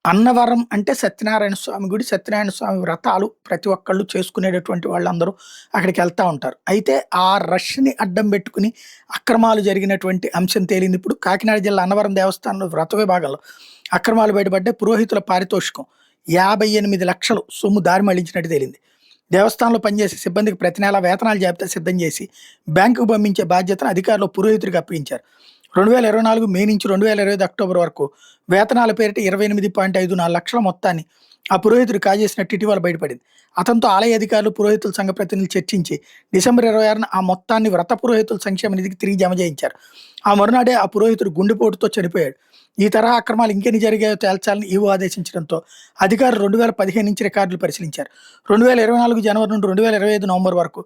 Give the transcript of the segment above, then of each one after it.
అన్నవరం అంటే సత్యనారాయణ స్వామి గుడి. సత్యనారాయణ స్వామి వ్రతాలు ప్రతి ఒక్కళ్ళు చేసుకునేటటువంటి వాళ్ళందరూ అక్కడికెళ్తా ఉంటారు. అయితే ఆ రష్‌ని అడ్డం పెట్టుకొని అక్రమాలు జరిగినటువంటి అంశం తేలింది. ఇప్పుడు కాకినాడ జిల్లా అన్నవరం దేవస్థానంలో వ్రత విభాగంలో అక్రమాలు బయటపడ్డాయి. పురోహితుల పారితోషికం 58,00,000 సొమ్ము దారి మళ్లించినట్టు తేలింది. దేవస్థానంలో పనిచేసే సిబ్బందికి ప్రతి నెలా వేతనాల జాబితా సిద్ధం చేసి బ్యాంకుకు పంపించే బాధ్యతను అధికారులు పురోహితుడికి అప్పగించారు. 2024 మే నుంచి 2025 అక్టోబర్ వరకు వేతనాల పేరిట 28.54 లక్షల మొత్తాన్ని ఆ పురోహితుడు కాజేసినట్టు ఇటీవల బయటపడింది. అతనితో ఆలయ అధికారులు, పురోహితుల సంఘ ప్రతినిధులు చర్చించి డిసెంబర్ 26న ఆ మొత్తాన్ని వ్రత పురోహితుల సంక్షేమ నిధికి తిరిగి జమ చేయించారు. ఆ మరునాడే ఆ పురోహితుడు గుండెపోటుతో చనిపోయాడు. ఈ తరహా అక్రమాలు ఇంకెన్ని జరిగాయో తేల్చాలని ఈవో ఆదేశించడంతో అధికారులు 2015 నుంచి రికార్డులు పరిశీలించారు. 2024 జనవరి నుండి 2025 నవంబర్ వరకు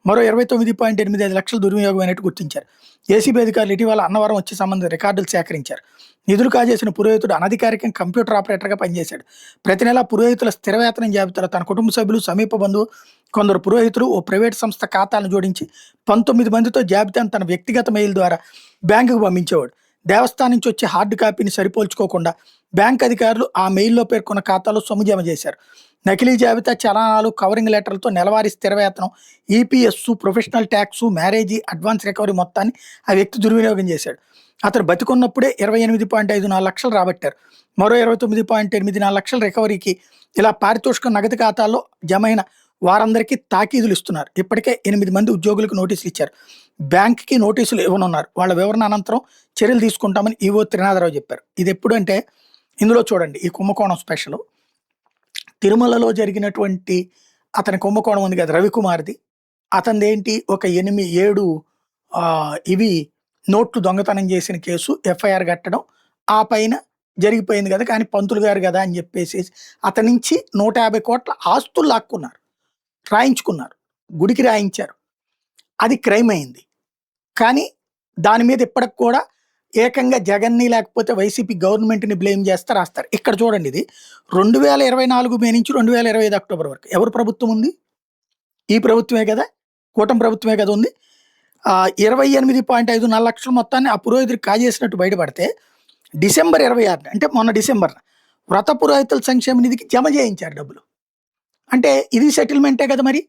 మరో 29.85 లక్షలు దుర్వినియోగమైనట్టు గుర్తించారు. ఏసీబీ అధికారులు ఇటీవల అన్నవరం వచ్చి సంబంధిత రికార్డులు సేకరించారు. నిధులు కాజేసిన పురోహితుడు అనధికారికంగా కంప్యూటర్ ఆపరేటర్గా పనిచేశాడు. ప్రతి నెలా పురోహితుల స్థిర వేతనం జాబితాలో తన కుటుంబ సభ్యులు, సమీప బంధువు, కొందరు పురోహితులు, ఓ ప్రైవేట్ సంస్థ ఖాతాలను జోడించి 19 మందితో జాబితాను తన వ్యక్తిగత మెయిల్ ద్వారా బ్యాంకుకు పంపించేవాడు. దేవస్థానం నుంచి వచ్చే హార్డ్ కాపీని సరిపోల్చుకోకుండా బ్యాంక్ అధికారులు ఆ మెయిల్లో పేర్కొన్న ఖాతాలో సొమ్ము జమ చేశారు. నకిలీ జాబితా, చలానాలు, కవరింగ్ లెటర్లతో నెలవారీ స్థిర వేతనం, EPS, professional tax, marriage, advance recovery మొత్తాన్ని ఆ వ్యక్తి దుర్వినియోగం చేశాడు. అతను బతికున్నప్పుడే 28.54 లక్షలు రాబట్టారు. మరో 29.84 లక్షల రికవరీకి ఇలా పారితోషికం నగదు ఖాతాల్లో జమైన వారందరికీ తాకీదులు ఇస్తున్నారు. ఇప్పటికే 8 మంది ఉద్యోగులకు నోటీసులు ఇచ్చారు. బ్యాంక్కి నోటీసులు ఇవ్వనున్నారు. వాళ్ళ వివరణ అనంతరం చర్యలు తీసుకుంటామని ఈవో త్రినాథరావు చెప్పారు. ఇది ఎప్పుడంటే ఇందులో చూడండి, ఈ కుంభకోణం స్పెషల్ తిరుమలలో జరిగినటువంటి అతని కుంభకోణం ఉంది కదా రవికుమార్ది. అతనిది ఏంటి, ఒక 7 ఇవి నోట్లు దొంగతనం చేసిన కేసు, ఎఫ్ఐఆర్ కట్టడం, ఆ పైన జరిగిపోయింది కదా, కానీ పంతులు గారు కదా అని చెప్పేసి అతని నుంచి 150 కోట్ల ఆస్తులు లాక్కున్నారు, రాయించుకున్నారు, గుడికి రాయించారు. అది క్రైమ్ అయింది. కానీ దాని మీద ఇప్పటికి కూడా ఏకంగా జగన్ని లేకపోతే వైసీపీ గవర్నమెంట్ని బ్లేమ్ చేస్తే రాస్తారు. ఇక్కడ చూడండి, ఇది 2024 మే నుంచి 2025 అక్టోబర్ వరకు ఎవరు ప్రభుత్వం ఉంది? ఈ ప్రభుత్వమే కదా, కూటమి ప్రభుత్వమే కదా ఉంది. 28.54 లక్షల మొత్తాన్ని ఆ పురోహితుడికి కాజేసినట్టు బయటపడితే డిసెంబర్ 26 అంటే మొన్న డిసెంబర్ వ్రత పురోహితుల సంక్షేమ నిధికి జమ చేయించారు డబ్బులు. అంటే ఇది సెటిల్మెంటే కదా, మరి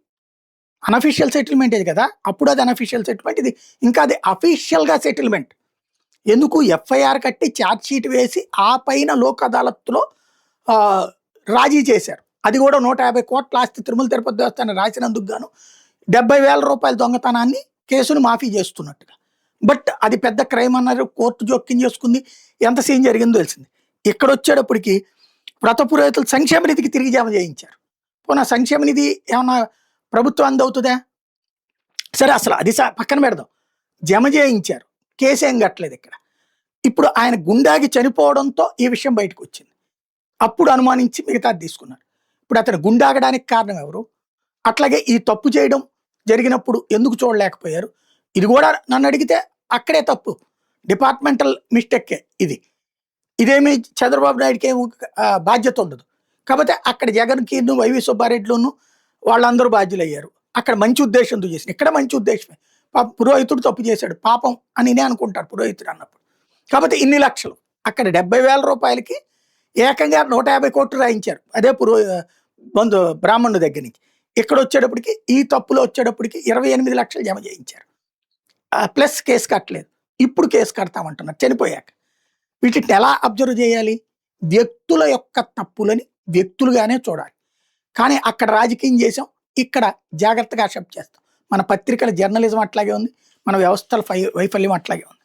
అనఫిషియల్ సెటిల్మెంట్ ఇది కదా. అప్పుడు అది అనఫిషియల్ సెటిల్మెంట్, ఇది ఇంకా అది అఫీషియల్గా సెటిల్మెంట్. ఎందుకు ఎఫ్ఐఆర్ కట్టి ఛార్జ్ షీట్ వేసి ఆ పైన లోక్ అదాలత్లో రాజీ చేశారు. అది కూడా 150 కోట్ల ఆస్తి తిరుమల తిరుపతి దేవస్థానం రాసినందుకు గాను 70,000 రూపాయల దొంగతనాన్ని కేసును మాఫీ చేస్తున్నట్టుగా. బట్ అది పెద్ద క్రైమ్ అన్నారు, కోర్టు జోక్యం చేసుకుంది, ఎంత సీన్ జరిగిందో తెలిసింది. ఇక్కడ వచ్చేటప్పటికి వ్రత పురోహితుల సంక్షేమ నిధికి తిరిగి జమ చేయించారు. పోనా సంక్షేమ నిధి ఏమన్నా ప్రభుత్వం అందవుతుందా? సరే, అసలు అది పక్కన పెడదాం. జమ చేయించారు, కేసు ఏం కట్టలేదు ఇక్కడ. ఇప్పుడు ఆయన గుండాగి చనిపోవడంతో ఈ విషయం బయటకు వచ్చింది. అప్పుడు అనుమానించి మిగతాది తీసుకున్నారు. ఇప్పుడు అతను గుండాగడానికి కారణం ఎవరు? అట్లాగే ఈ తప్పు చేయడం జరిగినప్పుడు ఎందుకు చూడలేకపోయారు? ఇది కూడా నన్ను అడిగితే అక్కడే తప్పు, డిపార్ట్మెంటల్ మిస్టేకే ఇది. ఇదేమి చంద్రబాబు నాయుడుకి ఏమి బాధ్యత ఉండదు. కాకపోతే అక్కడ జగన్కి, వైవి సుబ్బారెడ్డిలోను వాళ్ళందరూ బాధ్యులయ్యారు. అక్కడ మంచి ఉద్దేశంతో చేసిన, ఇక్కడ మంచి ఉద్దేశమే. పురోహితుడు తప్పు చేశాడు పాపం అని అనుకుంటారు పురోహితుడు అన్నప్పుడు. కాబట్టి ఇన్ని లక్షలు అక్కడ 70,000 రూపాయలకి ఏకంగా 150 కోట్లు రాయించారు, అదే బ్రాహ్మణుడి దగ్గర నుంచి. ఇక్కడ వచ్చేటప్పటికి ఈ తప్పులో వచ్చేటప్పటికి 28 లక్షలు జమ చేయించారు. ప్లస్ కేసు కట్టలేదు. ఇప్పుడు కేసు కడతామంటున్నారు చనిపోయాక. వీటిని ఎలా అబ్జర్వ్ చేయాలి? వ్యక్తుల యొక్క తప్పులని వ్యక్తులుగానే చూడాలి. కానీ అక్కడ రాజకీయం చేసాం, ఇక్కడ జాగ్రత్తగా అక్సెప్ట్ చేస్తాం. మన పత్రికల జర్నలిజం అట్లాగే ఉంది, మన వ్యవస్థల వైఫల్యం అట్లాగే ఉంది.